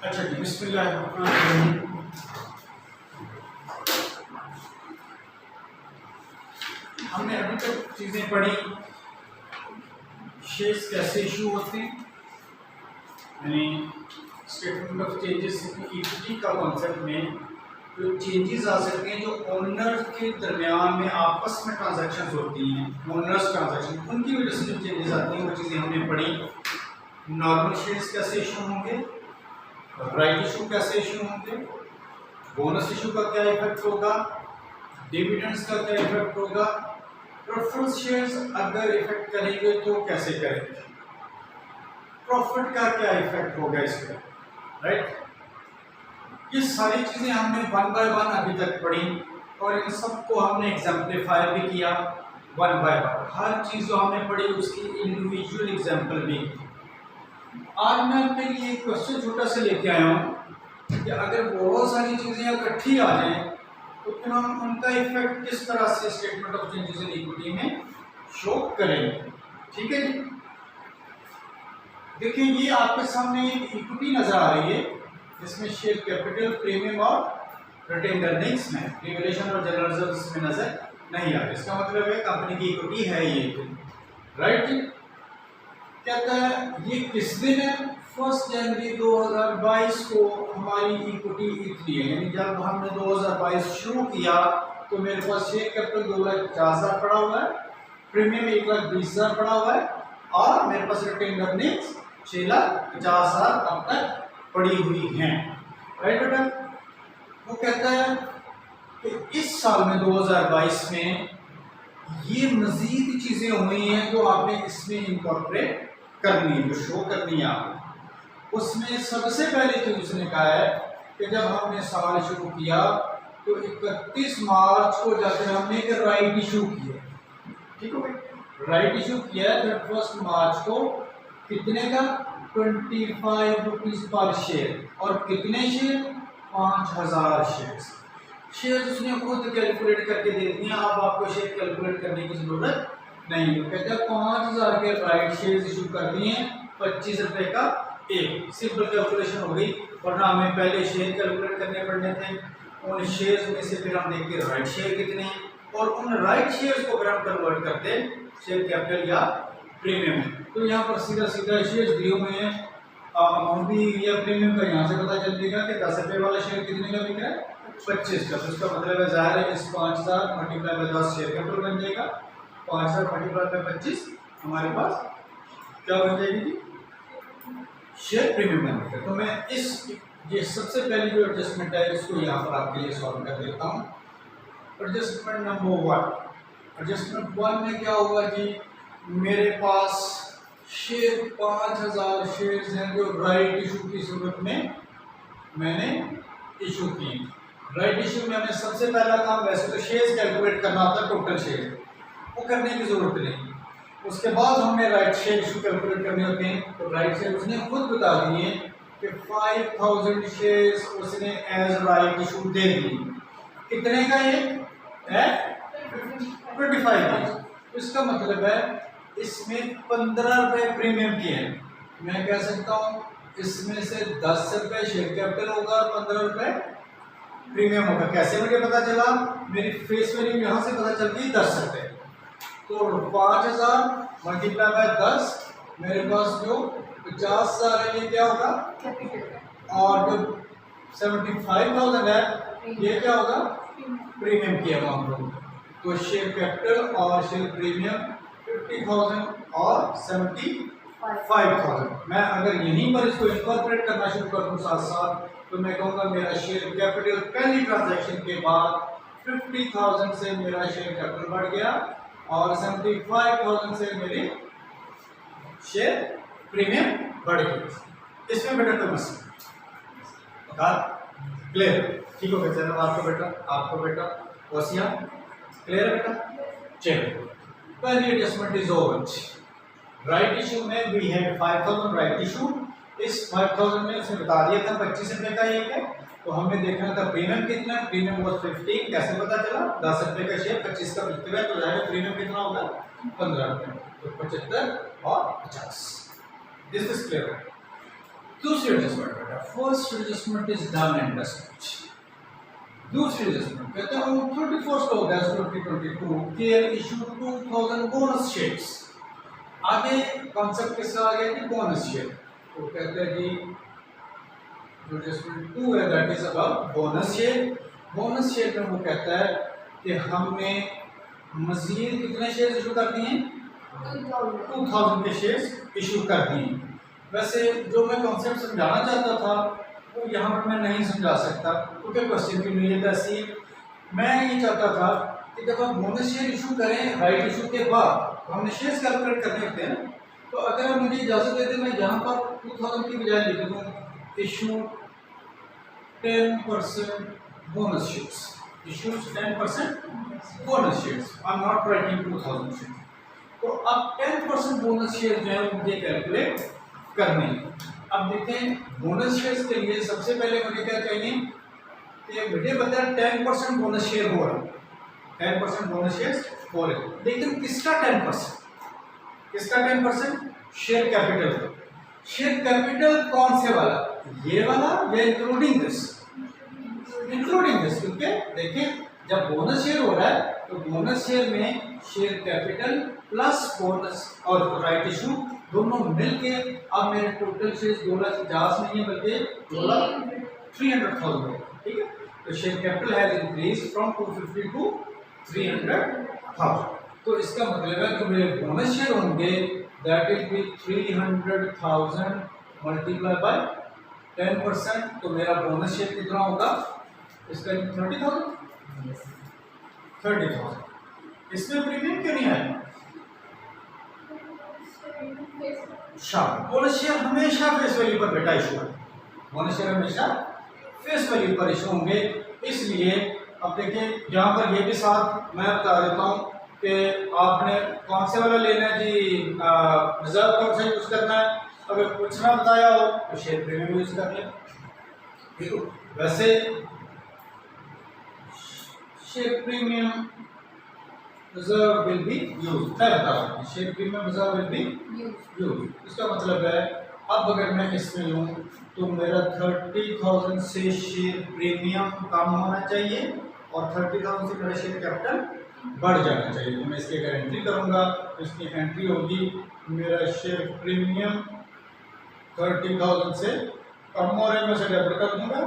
अच्छा जी, बिस्मिल्लाहिर्रहमानिर्रहीम। हमने अभी तक चीज़ें पढ़ी, शेयर्स कैसे इशू होते हैं, यानी स्टेटमेंट ऑफ चेंजेस इक्विटी का कॉन्सेप्ट में जो चेंजेस आ सकते हैं, जो ओनर के दरमियान में आपस में ट्रांजैक्शंस होती हैं, ओनर्स ट्रांजैक्शन, उनकी वजह से जो चेंजेस आती हैं वो चीज़ें हमने पढ़ी। नॉर्मल शेयर्स कैसे इशू होंगे, राइट इशू कैसे इशू होंगे, बोनस इशू का क्या इफेक्ट होगा, डिविडेंड्स का क्या इफेक्ट होगा, प्रेफरेंस शेयर्स अगर इफेक्ट करेंगे तो कैसे करेंगे, प्रॉफिट का क्या इफेक्ट होगा इसका, राइट। ये सारी चीज़ें हमने वन बाय वन अभी तक पढ़ी और इन सबको हमने एग्जाम्पलीफाई भी किया वन बाय वन। हर चीज़ जो हमने पढ़ी उसकी इंडिविजुअल एग्जाम्पल भी की। आज मैं आपके लिए एक क्वेश्चन छोटा सा लेके आया हूँ कि अगर बहुत सारी चीज़ें इकट्ठी आ जाएं तो फिर हम उनका इफेक्ट किस तरह से statement of changes in equity में शो करेंगे। ठीक है जी, देखिए ये आपके सामने एक इक्विटी नजर आ रही है जिसमें शेयर कैपिटल, प्रीमियम और रिटेन्ड अर्निंग्स में रिवैल्यूएशन और जनरल रिजर्व इसमें नजर नहीं आ रही। इसका मतलब है कंपनी की इक्विटी है ये, राइट। कहता है ये किस दिन है, 1 जनवरी 2022 को हमारी इक्विटी इतनी है, यानी जब हमने 2022 शुरू किया तो मेरे पास शेयर कैपिटल 2,50,000 पड़ा हुआ है, प्रीमियम 1,20,000 पड़ा हुआ है और मेरे पास रिटेन्ड अर्निंग्स 6,50,000 अब तक पड़ी हुई हैं, राइट बेटा। वो कहता है कि इस साल में 2022 में ये मजीद चीजें हुई हैं जो आपने इसमें इंकॉर्पोरेट करनी है, जो शो करनी है आपको। उसमें सबसे पहले चीज उसने कहा है कि जब हमने साल शुरू किया तो 31 मार्च को जाकर हमने एक राइट इशू किया, ठीक है भाई, राइट इशू किया है 31 मार्च को। कितने का, 25 रुपीज पर शेयर, और कितने शेयर, 5,000 शेयर उसने खुद कैलकुलेट करके दे दिया। अब आपको शेयर कैलकुलेट करने की जरूरत नहीं है। कहते हैं 5,000 के राइट शेयर इशू कर दिए, 25 रुपए का एक, सिंपल कैलकुलेशन हो गई। वरना हमें पहले शेयर कैलकुलेट करने पड़ने थे, उन शेयर्स में से फिर हम देखते राइट शेयर कितने हैं और उन राइट शेयर्स को अगर हम कन्वर्ट करते शेयर कैपिटल या प्रीमियम में, तो यहाँ पर सीधा सीधा शेयर्स दिए हुए हैं, अमाउंट भी या प्रीमियम का यहाँ से पता चल जाएगा कि 10 रुपये वाला शेयर कितने का बिक रहा है, 25 का। तो इसका मतलब है जाहिर है इस 5,000 मल्टीप्लाई बाय 10 शेयर कैपिटल बन जाएगा, 5,000 मल्टीप्लाई बाय 25 हमारे पास क्या बन जाएगी, शेयर प्रीमियम बन जाएगा। तो मैं ये सबसे पहली जो एडजस्टमेंट है इसको यहाँ पर आपके लिए सॉल्व कर देता हूँ। एडजस्टमेंट नंबर 1, एडजस्टमेंट 1 में क्या होगा जी, मेरे पास शेयर 5,000 शेयर्स हैं जो राइट इशू की सूरत में मैंने इशू किए। राइट इशू में हमें सबसे पहला काम वैसे तो शेयर्स कैलकुलेट करना होता है, टोटल शेयर, वो करने की जरूरत नहीं। उसके बाद हमने राइट शेयर इशू कैलकुलेट करने होते हैं। तो राइट शेयर उसने खुद बता दिए कि 5,000 शेयर्स उसने एज राइट इशू दे दी। कितने का ये है, 25। इसका मतलब है इसमें 15 रुपए प्रीमियम की है। मैं कह सकता हूँ इसमें से 10 रुपए शेयर कैपिटल होगा और 15 रुपए प्रीमियम होगा। कैसे मुझे पता चला, मेरी फेस वैल्यू यहाँ से पता चल गई 10 रुपए। तो 5,000 मल्टीप्लाई बाय 10, मेरे पास जो 50,000 है ये क्या होगा, और जो 75,000 है ये क्या होगा, प्रीमियम की अमाउंट होगी। तो शेयर कैपिटल और शेयर प्रीमियम 50,000 और 75,000। मैं अगर यहीं पर इसको इनकॉर्पोरेट करना शुरू कर दूँ साथ साथ, तो मैं कहूँगा मेरा शेयर कैपिटल पहली ट्रांजैक्शन के बाद 50,000 से मेरा शेयर कैपिटल बढ़ गया और 75,000 से मेरे शेयर प्रीमियम बढ़ गया। इसमें बेटा कोई मसला क्लियर, ठीक हो गया चलो। आपको बेटा वसिया क्लियर है बेटा। चलो पहली adjustment is over. Right issue में वी हैड 5,000 राइट इशू। इस 5,000 में उसने बता दिया था 25 रुपए का एक है, तो हमें देखना था प्रीमियम कितना है। Premium was 15। कैसे पता चला, 10 रुपए का शेयर 25 का बिकता है तो जाएगा प्रीमियम कितना होगा, 15 रुपए। तो 75 और 50। This is clear. दूसरी एडजस्टमेंट बेटा, first adjustment is done and dusted. दूसरी एडजस्टमेंट कहते हैं on 31st August 2022 KL issued 2000 bonus shares. आगे कॉन्सेप्ट किसका आ गया कि बोनस शेयर, तो कहते हैं जी एडजस्टमेंट 2 है that is about bonus share. Bonus share में वो कहता है कि हमने मजीद कितने शेयर इशू कर दिए हैं, 2000 के शेयर्स इशू कर दिए। वैसे जो मैं कॉन्सेप्ट समझाना चाहता था वो यहाँ पर मैं नहीं समझा सकता क्योंकि क्वेश्चन की नीयत ऐसी है। मैं ये चाहता था कि जब आप बोनस शेयर इशू करें राइट इशू के बाद तो हमने शेयर्स कैलकुलेट करने होते हैं, तो अगर आप मुझे इजाज़त देते मैं यहाँ पर 2000 की बजाय लिख दूँ issue 10% bonus shares, issues 10% bonus shares, I am not writing 2000 shares. तो अब 10% बोनस शेयर जो है मुझे कैलकुलेट करने हैं। अब देखें बोनस शेयर्स के लिए सबसे पहले मुझे क्या चाहिए कि मुझे पता है 10% बोनस शेयर हो रहा है, 10% बोनस शेयर्स हो रहे, लेकिन किसका 10%, किसका 10%, शेयर कैपिटल। शेयर कैपिटल कौन से वाला, ये वाला या इंक्लूडिंग दिस, इंक्लूडिंग दिस, क्योंकि देखिए जब बोनस शेयर हो रहा है तो बोनस शेयर में शेयर कैपिटल प्लस बोनस और राइट इशू दोनों मिलके अब मेरे टोटल शेयर्स 2,50,000 नहीं है बल्कि 2,300,000 है, ठीक है। तो share capital has increase from 250 to 300,000। तो इसका मतलब है कि मेरे बोनस शेयर होंगे that will be 300,000 multiply by 10%, तो मेरा बोनस शेयर कितना होगा, इसका 30,000। इसमें प्रीमियम क्यों नहीं आया, बोनस शेयर हमेशा फेस वैल्यू पर बेटा इशू है, बोनस शेयर हमेशा फेस वैल्यू पर इशू होंगे। इसलिए अब देखिए यहाँ पर ये भी साथ मैं बता देता हूँ कि आपने कौन से वाला लेना है जी, रिजर्व कौन सा यूज करना है। अगर कुछ ना बताया हो तो शेयर प्रीमियम यूज कर लें, ठीक है। वैसे share premium reserve will be use, मैं बता रहा हूँ share premium reserve will be use. इसका मतलब है अब अगर मैं इसमें लूँ तो मेरा 30,000 से शेयर प्रीमियम कम होना चाहिए और 30,000 से मेरा शेयर कैपिटल बढ़ जाना चाहिए। तो मैं इसकी अगर एंट्री करूँगा तो इसकी एंट्री होगी मेरा शेयर प्रीमियम 30,000 से कम हो रहा है, मैं उसे डेबिट कर दूँगा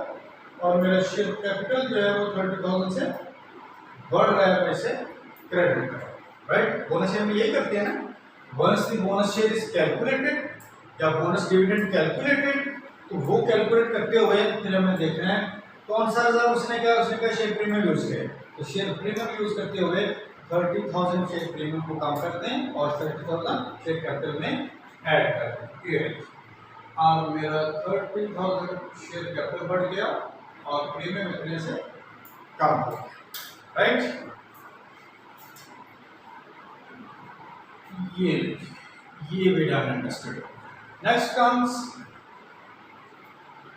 और मेरा शेयर कैपिटल जो है वो 30,000 से बढ़ रहा है, मैं इसे क्रेडिट कर, राइट। बोनस शेयर में यही करते हैं ना, once the bonus share is calculated या बोनस डिविडेंड कैलकुलेटेड, तो वो कैलकुलेट करते हुए फिर हमें देखना है कौन सा रिजर्व उसने क्या शेयर प्रीमियम यूज किया। तो शेयर प्रीमियम यूज करते हुए 30,000 शेयर प्रीमियम को कम करते हैं और 30,000 शेयर कैपिटल में ऐड करते हैं। अब मेरा 30,000 शेयर कैपिटल बढ़ गया और प्रीमियम इतने से कम हो गया, राइट। ये भी done understood. Next comes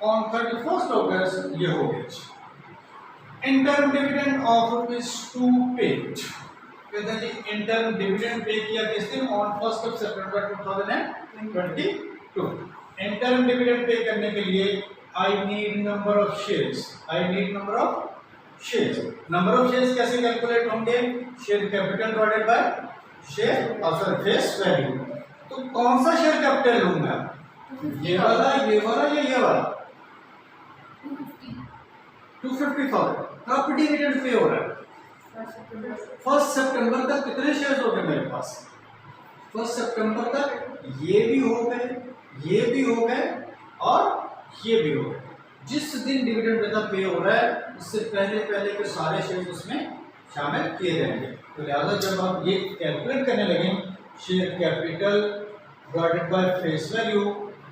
on 31st August, ये हो गया इंटर्म डिविडेंड ऑफ ₹2 पेड। कहते हैं जी इंटर्म डिविडेंड पे किया किस दिन, on 1st September 2022। Interim dividend pay करने के लिए I need number of shares, number of shares कैसे कैलकुलेट होंगे, share capital divided by share और फेस वैल्यू। तो कौन सा शेयर कैपिटल लूंगा, ये वाला या ये वाला, 250,000। कब डिविडेंड पे हो रहा है, 1 सितंबर तक कितने शेयर्स हो गए मेरे पास, 1 सितंबर तक ये भी हो गए, ये भी हो गए और ये भी हो गए। जिस दिन डिविडेंड मेरा पे हो रहा है उससे पहले के सारे शेयर्स उसमें शामिल किए जाएंगे। तो लिहाजा जब आप ये कैलकुलेट करने लगें share capital divided by face value,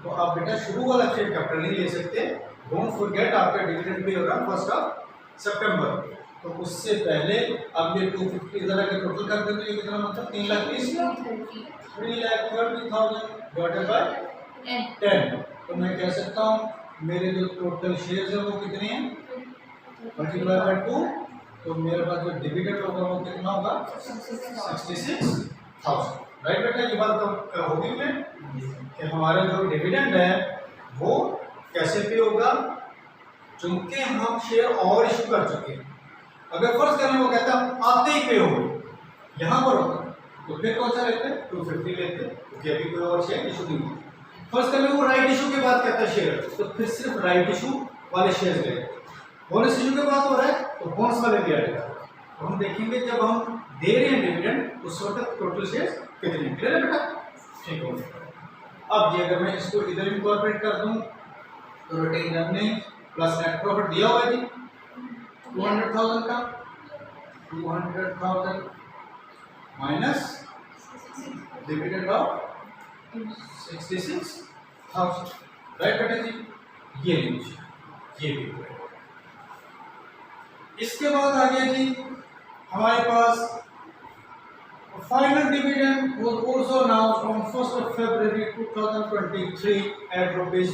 तो आप बेटा शुरू वाला शेयर कैपिटल नहीं ले सकते। डोंट फॉरगेट आपका डिविडेंड पे हो रहा है 1 सितंबर, तो उससे पहले अब ये 250 जरा के टोटल कर देते हैं, कितना मतलब 3,30,000 डिवाइडेड बाय 10। तो मैं कह सकता हूँ मेरे जो टोटल शेयर्स है वो कितने हैं, मल्टीप्लाई बाय 2, तो मेरे पास जो डिविडेंड होगा वो कितना होगा 66,000, राइट बेटा। ये बात तो होगी कि हमारा जो डिविडेंड है वो कैसे पे होगा, चूंकि हम शेयर और इशू कर चुके हैं। अगर फर्ज करें वो कहता आते ही पे होगा, यहाँ पर होगा, तो फिर कौन सा लेते हैं 250 लेते हैं, क्योंकि अभी कोई और शेयर इशू नहीं हुआ। फर्स्ट करें वो राइट इशू के बाद कहता है शेयर, तो फिर सिर्फ राइट इशू वाले शेयर लेते हैं। बोनस इशू के बाद हो रहा है तो बोनस वाले भी आएगा। तो हम देखेंगे जब हम दे रहे हैं डिविडेंड उस वक्त टोटल शेयर कितने, क्लियर है बेटा, ठीक हो गया। अब ये अगर मैं इसको इधर इंकॉर्पोरेट कर दूं तो retain earning plus net profit दिया हुआ है जी 200,000 का, 200,000 माइनस डिविडेंड ऑफ 66,000, राइट बेटा जी, ये लीजिए, ये भी हुआ। इसके बाद आ गया जी हमारे पास final dividend was also announced on 1st of February 2023 at ₹1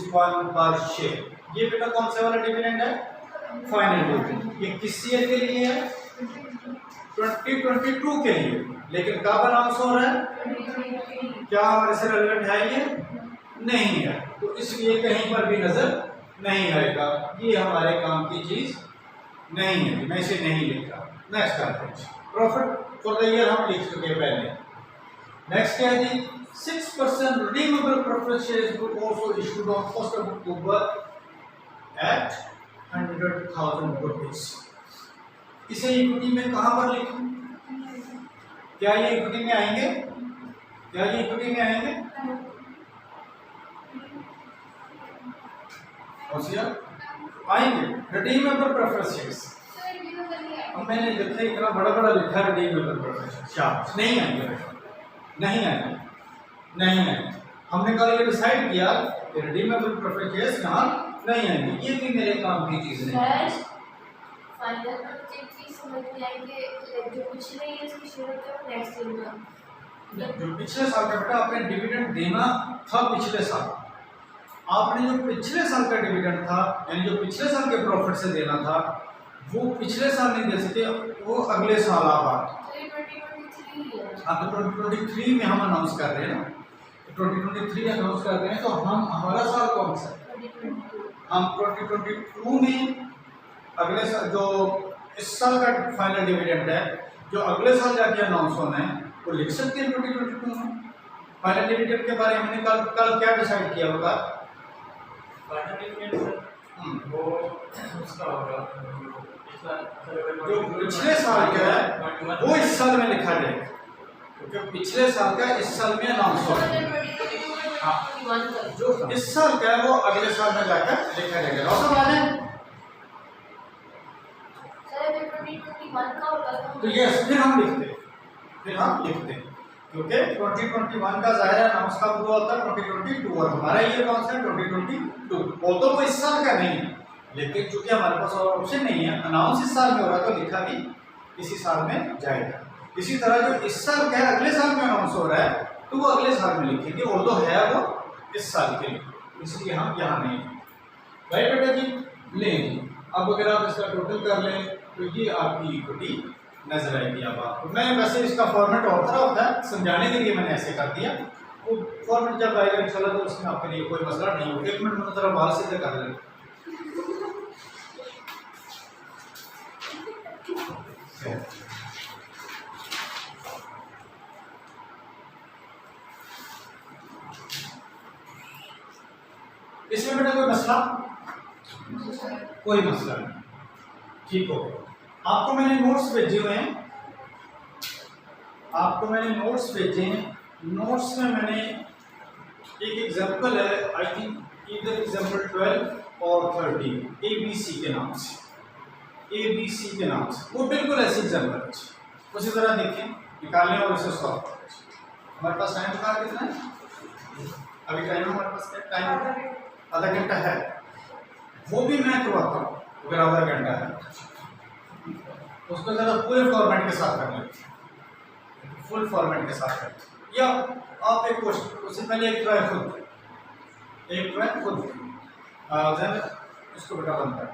per share। ये बेटा कौन सा वाला डिविडेंड है, फाइनल डिविडेंड। ये किस ईयर के लिए है, 2022 के लिए, लेकिन कब अनाउंस हो रहा है, क्या हमारे से रेलेवेंट है ये, नहीं है, तो इसलिए कहीं पर भी नजर नहीं आएगा, ये हमारे काम की चीज नहीं है, मैं इसे नहीं लिख रहा। नेक्स्ट आते हैं, प्रॉफिट फॉर द ईयर हम लिख चुके हैं पहले। नेक्स्ट क्या है जी, 6% redeemable preference shares were also issued on 1st of October at 100,000 rupees। इसे इक्विटी में कहां पर लिखूं, क्या ये इक्विटी में आएंगे, क्या ये इक्विटी में आएंगे, आएंगे रिडीमेबल प्रेफरेंस शेयर्स। अब मैंने देखा इतना बड़ा बड़ा लिखा है रिडीमेबल प्रेफरेंस शेयर्स, नहीं आएंगे, नहीं आएंगे, नहीं आएंगे। हमने कल ये डिसाइड किया कि रिडीमेबल प्रेफरेंस शेयर्स यहाँ नहीं आएंगे, ये भी मेरे काम की चीज नहीं है। फाइनल चीज समझ में आएंगे जो पिछले ईयर की शेयर होते हैं नेक्स्ट ईयर में, जो पिछले साल का बेटा आपने डिविडेंड देना था, पिछले साल आपने जो पिछले साल का डिविडेंड था यानी जो पिछले साल के प्रॉफिट से देना था वो पिछले साल नहीं दे सके, वो अगले साल आप हाँ तो 2023 में हम अनाउंस कर रहे हैं ना, 2023 अनाउंस कर रहे हैं, तो हम हमारा साल कौन सा, हम 2022 में अगले साल जो इस साल का फाइनल डिविडेंड है जो अगले साल जाके अनाउंस होना है वो लिख सकते हैं 2022 में। फाइनल डिविडेंड के बारे में हमने कल क्या डिसाइड किया होगा, फाइनल डिविडेंड वो उसका होगा जो पिछले साल का है वो इस साल में लिखा जाएगा, क्योंकि पिछले साल का इस साल में अनाउंस होगा, जो इस साल का है वो अगले साल में जाकर लिखा जाएगा। रोशन आ जाए तो यस फिर हम लिखते क्योंकि 2021 का ज़ाहिर अनाउंस कब हुआ होता है 2022 और हमारा ये कौन सा 2022, तो वो इस साल का नहीं है, लेकिन चूंकि हमारे पास और ऑप्शन नहीं है, अनाउंस इस साल में हो रहा है तो लिखा भी इसी साल में जाएगा। इसी तरह जो इस साल का है अगले साल में अनाउंस हो रहा है तो वो अगले साल में लिखेंगे, और तो है वो इस साल के लिए, इसलिए हम यहाँ नहीं राइट बेटा जी लेंगे। अब अगर आप इसका टोटल कर लें तो ये आपकी इक्विटी नजर आएगी। अब आपको मैं वैसे इसका फॉर्मेट और तरह होता है, समझाने के लिए मैंने ऐसे कर दिया, वो फॉर्मेट जब आएगा इंशाल्लाह तो उसमें आपके लिए कोई मसला नहीं होगा। 1 मिनट में जरा बाल सीधे कर लें। इसमें बेटा कोई मसला, कोई मसला नहीं, ठीक हो गया। आपको मैंने नोट्स भेजे हुए हैं, आपको मैंने नोट्स भेजे हैं, नोट्स में मैंने एक एग्जांपल है, आई थिंक इधर एग्जांपल 12 और 13 ABC के नाम से, ABC के नाम से, वो बिल्कुल ऐसी एग्जांपल है, उसी तरह देखें, निकालें और इसे सॉल्व करें। हमारे पास टाइम का कितना है, अभी टाइम हमारे पास क्या टाइम, आधा घंटा है, वो भी मैं करवाता हूँ अगर आधा घंटा है, उसको ज़रा पूरे फॉर्मेट के साथ कर लें, फुल फॉर्मेट के साथ कर, या आप एक क्वेश्चन उससे पहले एक ट्राई खुद इसको बेटा बंद कर।